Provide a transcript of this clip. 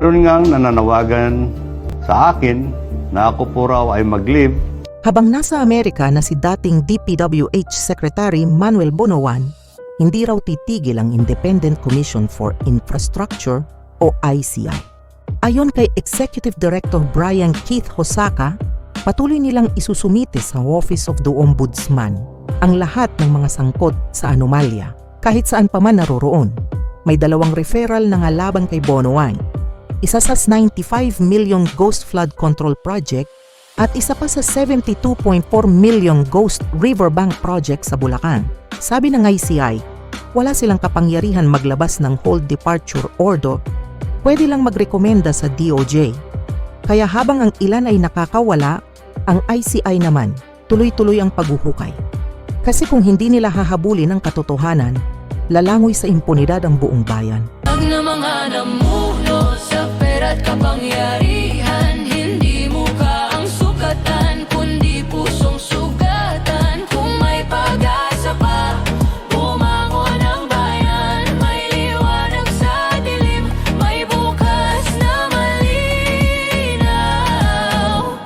Meron ngang nananawagan sa akin na ako po raw ay mag-leave. Habang nasa Amerika na si dating DPWH Secretary Manuel Bonoan, hindi raw titigil ang Independent Commission for Infrastructure o ICI. Ayon kay Executive Director Brian Keith Hosaka, patuloy nilang isusumite sa Office of the Ombudsman ang lahat ng mga sangkot sa anomalya kahit saan pa man naroroon. May 2 referral na nga laban kay Bonoan. Isa sa 95 million Ghost Flood Control Project at isa pa sa 72.4 million Ghost Riverbank Project sa Bulacan. Sabi ng ICI, wala silang kapangyarihan maglabas ng hold departure order, pwede lang magrekomenda sa DOJ. Kaya habang ang ilan ay nakakawala, ang ICI naman tuloy-tuloy ang paghuhukay. Kasi kung hindi nila hahabulin ang katotohanan, lalangoy sa impunidad ang buong bayan. Pag namang hanap mo